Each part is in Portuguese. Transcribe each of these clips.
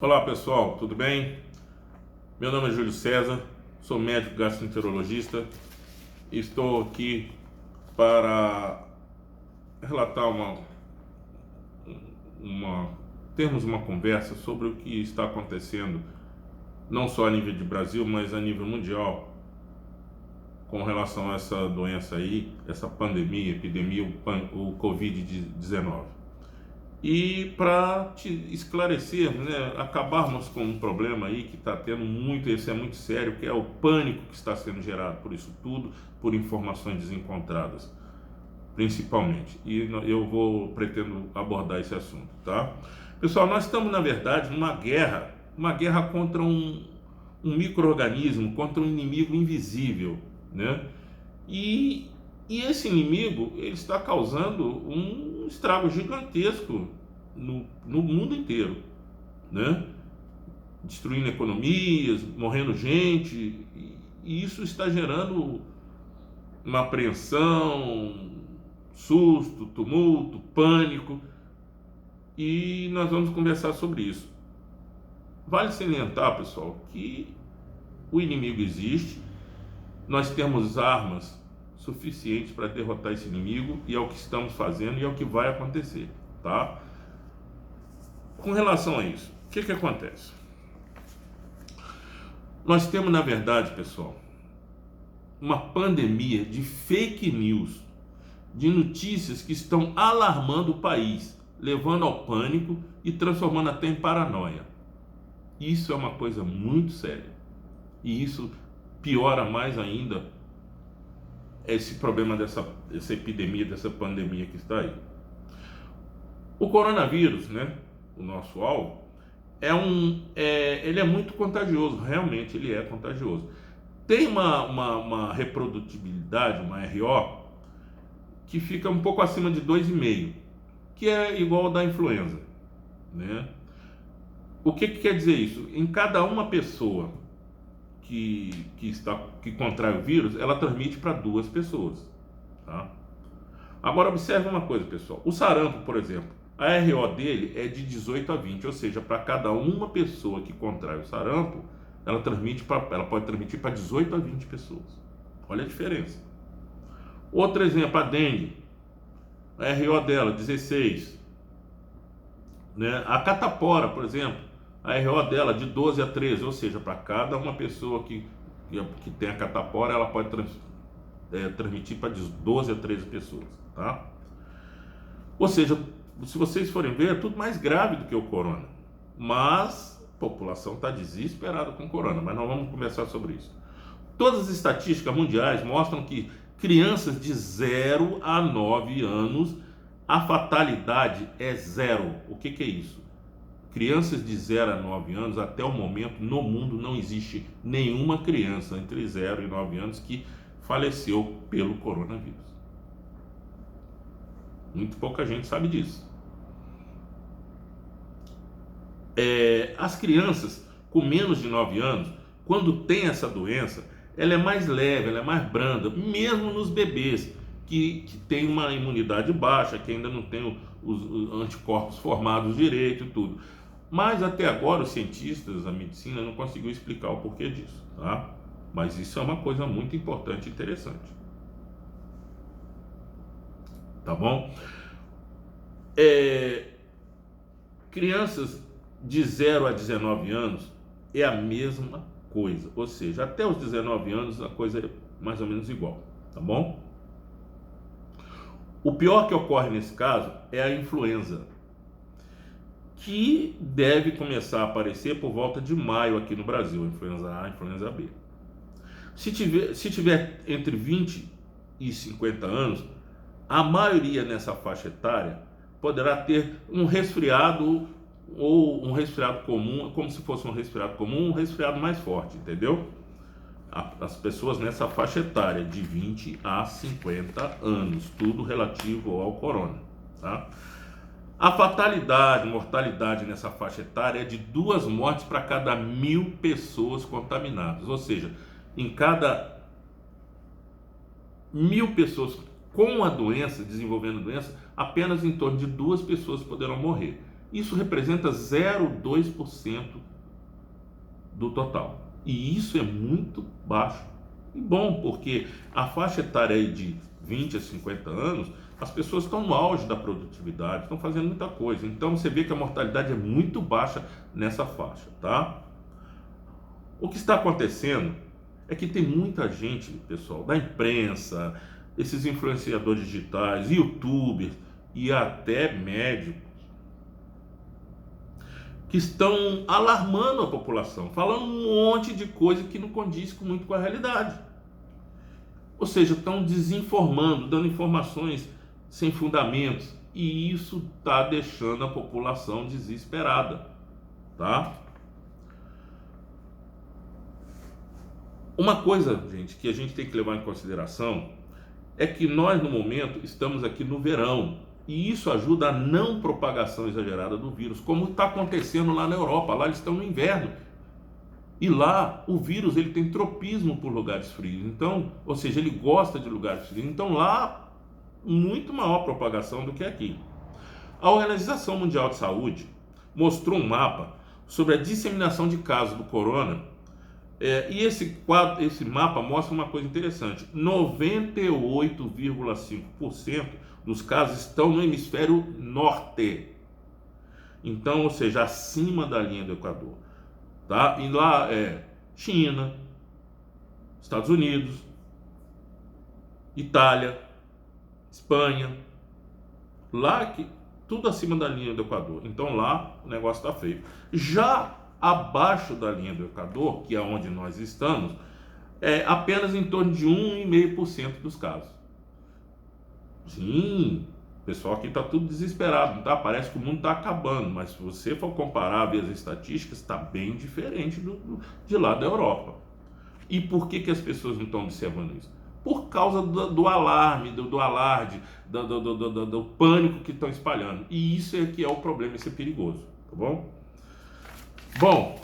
Olá pessoal, tudo bem? Meu nome é Júlio César, sou médico gastroenterologista e estou aqui para relatar uma termos uma conversa sobre o que está acontecendo não só a nível de Brasil, mas a nível mundial com relação a essa doença aí, essa pandemia, epidemia, o Covid-19. E para te esclarecer, né, acabarmos com um problema aí que está tendo muito, esse é muito sério, que é o pânico que está sendo gerado por isso tudo, por informações desencontradas, principalmente. E eu pretendo abordar esse assunto, tá? Pessoal, nós estamos na verdade numa guerra contra um micro-organismo, contra um inimigo invisível, né? E, e esse inimigo ele está causando um estrago gigantesco no mundo inteiro, né? Destruindo economias, morrendo gente, e isso está gerando uma apreensão, susto, tumulto, pânico, e nós vamos conversar sobre isso. Vale salientar, pessoal, que o inimigo existe, nós temos armas suficientes para derrotar esse inimigo, e é o que estamos fazendo e é o que vai acontecer, tá? Com relação a isso, o que acontece? Nós temos, na verdade, pessoal, uma pandemia de fake news, de notícias que estão alarmando o país, levando ao pânico e transformando até em paranoia. Isso é uma coisa muito séria. E isso piora mais ainda esse problema dessa epidemia, dessa pandemia que está aí. O coronavírus, né, o nosso alvo, ele é muito contagioso, realmente ele é contagioso. Tem uma reprodutibilidade, uma RO, que fica um pouco acima de 2,5, que é igual ao da influenza, né? O que quer dizer isso? Em cada uma pessoa que contrai o vírus, ela transmite para 2 pessoas, tá? Agora observe uma coisa, pessoal. O sarampo, por exemplo, a RO dele é de 18 a 20, ou seja, para cada uma pessoa que contrai o sarampo, ela pode transmitir para 18 a 20 pessoas. Olha a diferença. Outro exemplo, a dengue, a RO dela 16, né? A catapora, por exemplo, a RO dela de 12 a 13, ou seja, para cada uma pessoa que tem a catapora, ela pode transmitir para 12 a 13 pessoas, tá? Ou seja, se vocês forem ver, é tudo mais grave do que o corona, mas a população está desesperada com o corona, mas nós vamos conversar sobre isso. Todas as estatísticas mundiais mostram que crianças de 0 a 9 anos, a fatalidade é 0. O que é isso? Crianças de 0 a 9 anos, até o momento, no mundo não existe nenhuma criança entre 0 e 9 anos que faleceu pelo coronavírus. Muito pouca gente sabe disso. As crianças com menos de 9 anos, quando tem essa doença, ela é mais leve, ela é mais branda, mesmo nos bebês que tem uma imunidade baixa, que ainda não tem os anticorpos formados direito e tudo. Mas até agora os cientistas, a medicina não conseguiu explicar o porquê disso, tá? Mas isso é uma coisa muito importante e interessante. Tá bom? Crianças de 0 a 19 anos é a mesma coisa, ou seja, até os 19 anos a coisa é mais ou menos igual, tá bom? O pior que ocorre nesse caso é a influenza, que deve começar a aparecer por volta de maio aqui no Brasil, influenza A, influenza B. Se tiver entre 20 e 50 anos, a maioria nessa faixa etária poderá ter um resfriado ou um resfriado comum, como se fosse um resfriado comum, um resfriado mais forte, entendeu? As pessoas nessa faixa etária de 20 a 50 anos, tudo relativo ao corona, tá? A fatalidade, mortalidade nessa faixa etária é de 2 mortes para cada 1.000 pessoas contaminadas, ou seja, em cada 1.000 pessoas com a doença, desenvolvendo a doença, apenas em torno de 2 pessoas poderão morrer. Isso representa 0,2% do total. E isso é muito baixo. E bom, porque a faixa etária aí de 20 a 50 anos, as pessoas estão no auge da produtividade, estão fazendo muita coisa. Então você vê que a mortalidade é muito baixa nessa faixa, tá? O que está acontecendo é que tem muita gente, pessoal, da imprensa, esses influenciadores digitais, youtubers e até médicos, que estão alarmando a população, falando um monte de coisa que não condiz muito com a realidade. Ou seja, estão desinformando, dando informações sem fundamentos, e isso está deixando a população desesperada, tá? Uma coisa, gente, que a gente tem que levar em consideração é que nós, no momento, estamos aqui no verão, e isso ajuda a não propagação exagerada do vírus, como está acontecendo lá na Europa. Lá eles estão no inverno, e lá o vírus ele tem tropismo por lugares frios, então, ou seja, ele gosta de lugares frios, então lá muito maior propagação do que aqui. A Organização Mundial de Saúde mostrou um mapa sobre a disseminação de casos do corona. E esse mapa mostra uma coisa interessante: 98,5% dos casos estão no hemisfério norte. Então, ou seja, acima da linha do Equador. Tá? E lá é China, Estados Unidos, Itália, Espanha. Lá que tudo acima da linha do Equador. Então lá o negócio está feio. Já abaixo da linha do Equador, que é onde nós estamos, é apenas em torno de 1,5% dos casos. Sim, o pessoal aqui está tudo desesperado, tá? Parece que o mundo está acabando, mas se você for comparar, ver as estatísticas, está bem diferente de lá da Europa. E por que as pessoas não estão observando isso? Por causa do alarme, do alarde, do pânico que estão espalhando. E isso é que é o problema, isso é perigoso, tá bom? Bom,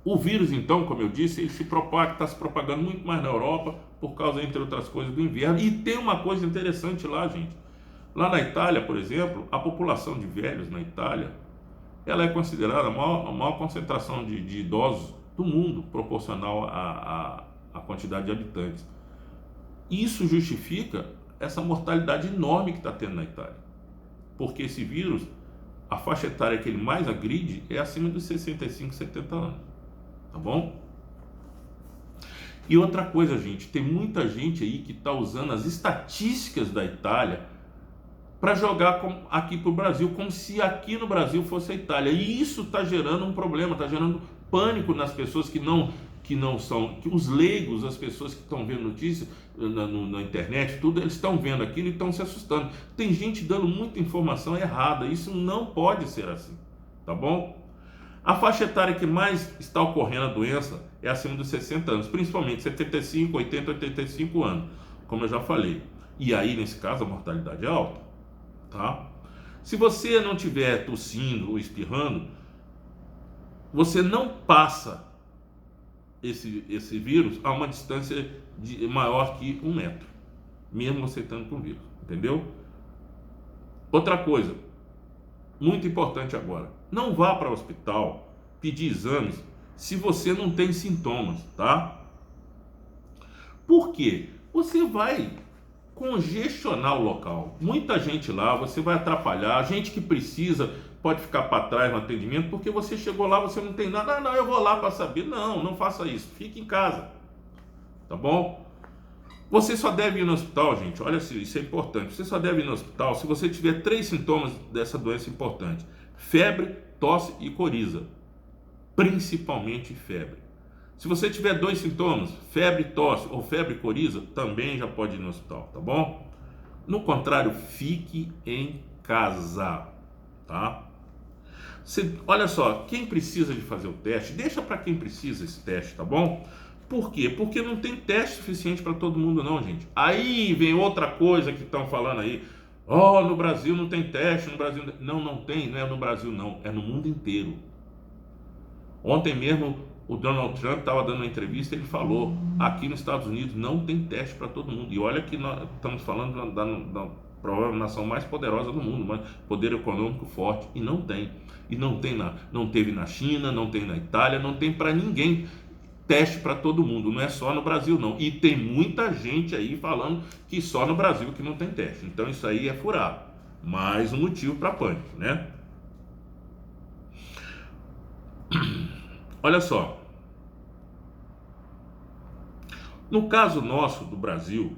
o vírus, então, como eu disse, ele está se propagando muito mais na Europa, por causa, entre outras coisas, do inverno. E tem uma coisa interessante lá, gente. Lá na Itália, por exemplo, a população de velhos na Itália, ela é considerada a maior concentração de idosos do mundo, proporcional à quantidade de habitantes. Isso justifica essa mortalidade enorme que está tendo na Itália. Porque esse vírus, a faixa etária que ele mais agride é acima dos 65, 70 anos. Tá bom? E outra coisa, gente, tem muita gente aí que está usando as estatísticas da Itália para jogar aqui para o Brasil, como se aqui no Brasil fosse a Itália. E isso está gerando um problema, está gerando pânico nas pessoas que não são, que os leigos, as pessoas que estão vendo notícias na internet, tudo, eles estão vendo aquilo e estão se assustando. Tem gente dando muita informação errada, isso não pode ser assim, tá bom? A faixa etária que mais está ocorrendo a doença é acima dos 60 anos, principalmente 75, 80, 85 anos, como eu já falei. E aí, nesse caso, a mortalidade é alta, tá? Se você não estiver tossindo ou espirrando, você não passa esse vírus a uma distância maior que 1 metro, mesmo você estando com vírus, entendeu? Outra coisa, muito importante agora, não vá para o hospital pedir exames se você não tem sintomas, tá? Por quê? Você vai congestionar o local, muita gente lá, você vai atrapalhar, gente que precisa pode ficar para trás no atendimento, porque você chegou lá, você não tem nada, não, eu vou lá para saber. Não faça isso, fique em casa, tá bom? Você só deve ir no hospital, gente, olha, isso é importante, você só deve ir no hospital se você tiver 3 sintomas dessa doença importante: febre, tosse e coriza, principalmente febre. Se você tiver 2 sintomas, febre, tosse ou febre e coriza, também já pode ir no hospital, tá bom? No contrário, fique em casa, tá? Olha só, quem precisa de fazer o teste, deixa para quem precisa esse teste, tá bom? Por quê? Porque não tem teste suficiente para todo mundo não, gente. Aí vem outra coisa que estão falando aí. No Brasil não tem teste, no Brasil... Não tem, não é no Brasil não, é no mundo inteiro. Ontem mesmo O Donald Trump estava dando uma entrevista, ele falou: aqui nos Estados Unidos não tem teste para todo mundo. E olha que nós estamos falando da provavelmente nação mais poderosa do mundo, mas poder econômico forte, e não tem. E não teve na China, não tem na Itália, não tem para ninguém teste para todo mundo, não é só no Brasil não. E tem muita gente aí falando que só no Brasil que não tem teste. Então isso aí é furar. Mais um motivo para pânico, né? Olha só. No caso nosso do Brasil,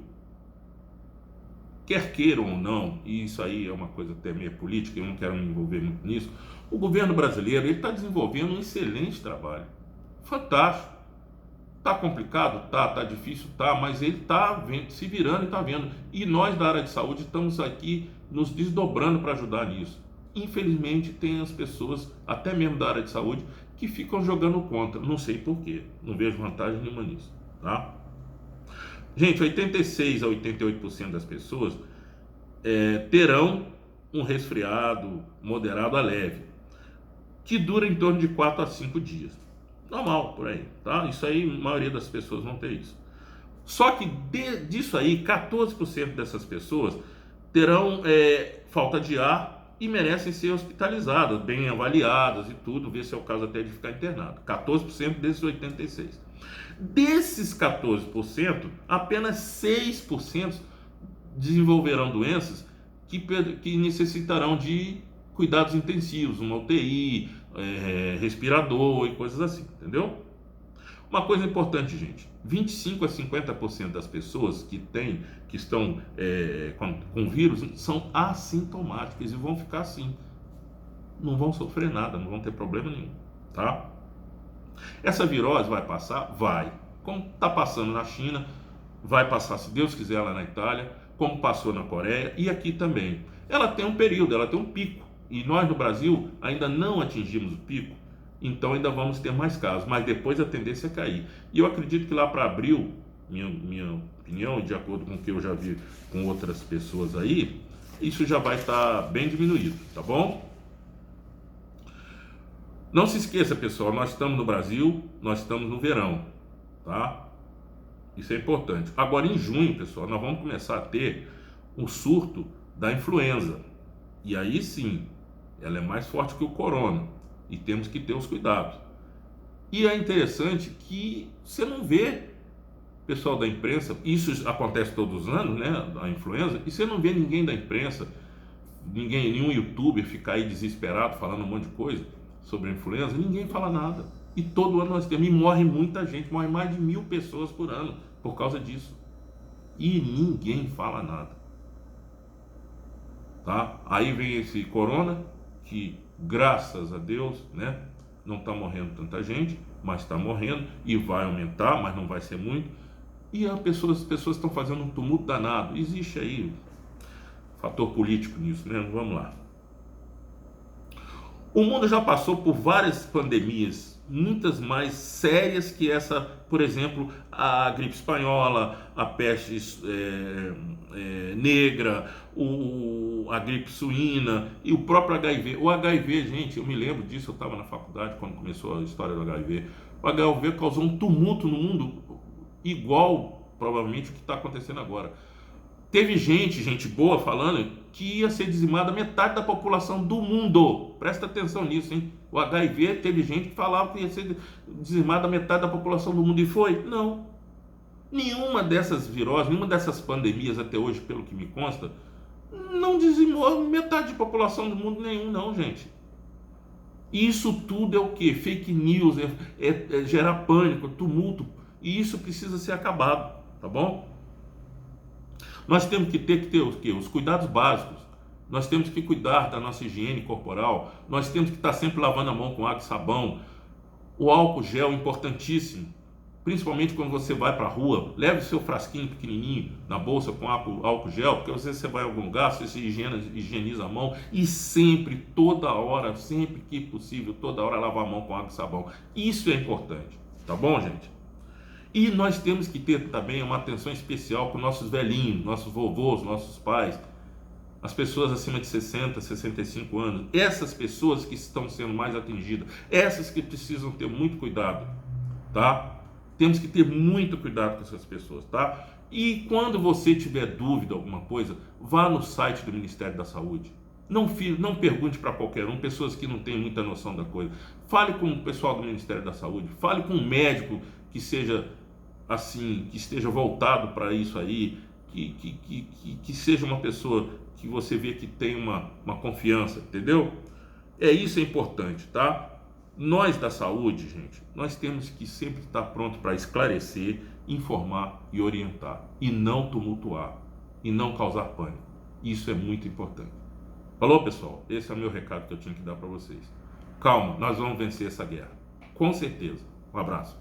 quer queiram ou não, e isso aí é uma coisa até meio política, eu não quero me envolver muito nisso, o governo brasileiro está desenvolvendo um excelente trabalho. Fantástico. Tá complicado? Tá difícil? Tá, mas ele tá se virando e tá vendo. E nós da área de saúde estamos aqui nos desdobrando para ajudar nisso. Infelizmente tem as pessoas, até mesmo da área de saúde, que ficam jogando contra. Não sei porquê, não vejo vantagem nenhuma nisso, tá? Gente, 86 a 88% das pessoas terão um resfriado moderado a leve, que dura em torno de 4 a 5 dias. Normal, por aí, tá? Isso aí, a maioria das pessoas vão ter isso. Só que disso aí, 14% dessas pessoas terão falta de ar e merecem ser hospitalizadas, bem avaliadas e tudo, ver se é o caso até de ficar internado. 14% desses 86%. Desses 14%, apenas 6% desenvolverão doenças que necessitarão de cuidados intensivos, uma UTI, respirador e coisas assim, entendeu? Uma coisa importante, gente: 25 a 50% das pessoas que estão com vírus são assintomáticas e vão ficar assim, não vão sofrer nada, não vão ter problema nenhum, tá? Essa virose vai passar? Vai. Como está passando na China, vai passar, se Deus quiser, lá na Itália, como passou na Coreia e aqui também. Ela tem um período, ela tem um pico. E nós no Brasil ainda não atingimos o pico, então ainda vamos ter mais casos, mas depois a tendência é cair. E eu acredito que lá para abril, minha opinião, de acordo com o que eu já vi com outras pessoas aí, isso já vai estar bem diminuído, tá bom? Não se esqueça, pessoal, nós estamos no Brasil, nós estamos no verão, tá? Isso é importante. Agora em junho, pessoal, nós vamos começar a ter um surto da influenza. E aí sim, ela é mais forte que o corona e temos que ter os cuidados. E é interessante que você não vê pessoal da imprensa, isso acontece todos os anos, né, a influenza, e você não vê ninguém da imprensa, nenhum youtuber ficar aí desesperado falando um monte de coisa sobre a influenza, ninguém fala nada. E todo ano nós temos, e morre muita gente, morre mais de 1.000 pessoas por ano por causa disso. E ninguém fala nada. Tá? Aí vem esse corona, que graças a Deus, né, não está morrendo tanta gente, mas está morrendo e vai aumentar, mas não vai ser muito. E as pessoas estão fazendo um tumulto danado. Existe aí fator político nisso, né? Vamos lá. O mundo já passou por várias pandemias, muitas mais sérias que essa, por exemplo, a gripe espanhola, a peste negra, a gripe suína e o próprio HIV. O HIV, gente, eu me lembro disso, eu estava na faculdade quando começou a história do HIV. O HIV causou um tumulto no mundo igual, provavelmente, o que está acontecendo agora. Teve gente boa falando que ia ser dizimada metade da população do mundo. Presta atenção nisso, hein? O HIV, teve gente que falava que ia ser dizimada metade da população do mundo. E foi? Não. Nenhuma dessas viroses, nenhuma dessas pandemias até hoje, pelo que me consta, não dizimou metade da população do mundo nenhum, não, gente. Isso tudo é o quê? Fake news, gerar pânico, tumulto. E isso precisa ser acabado, tá bom? Nós temos que ter o quê? Os cuidados básicos. Nós temos que cuidar da nossa higiene corporal. Nós temos que estar sempre lavando a mão com água e sabão. O álcool gel, importantíssimo. Principalmente quando você vai para a rua. Leve o seu frasquinho pequenininho na bolsa com álcool gel, porque às vezes você vai em algum lugar, você se higieniza a mão. E sempre, toda hora, sempre que possível, toda hora lavar a mão com água e sabão. Isso é importante. Tá bom, gente? E nós temos que ter também uma atenção especial para os nossos velhinhos, nossos vovôs, nossos pais, as pessoas acima de 60, 65 anos. Essas pessoas que estão sendo mais atingidas, essas que precisam ter muito cuidado. tá? Temos que ter muito cuidado com essas pessoas, tá? E quando você tiver dúvida alguma coisa, vá no site do Ministério da Saúde. Não pergunte para qualquer um, pessoas que não têm muita noção da coisa. Fale com o pessoal do Ministério da Saúde, fale com um médico que seja assim, que esteja voltado para isso aí, que seja uma pessoa que você vê que tem uma confiança, entendeu? Isso é importante, tá? Nós da saúde, gente, nós temos que sempre estar pronto para esclarecer, informar e orientar, e não tumultuar, e não causar pânico. Isso é muito importante. Falou, pessoal? Esse é o meu recado que eu tinha que dar para vocês. Calma, nós vamos vencer essa guerra. Com certeza. Um abraço.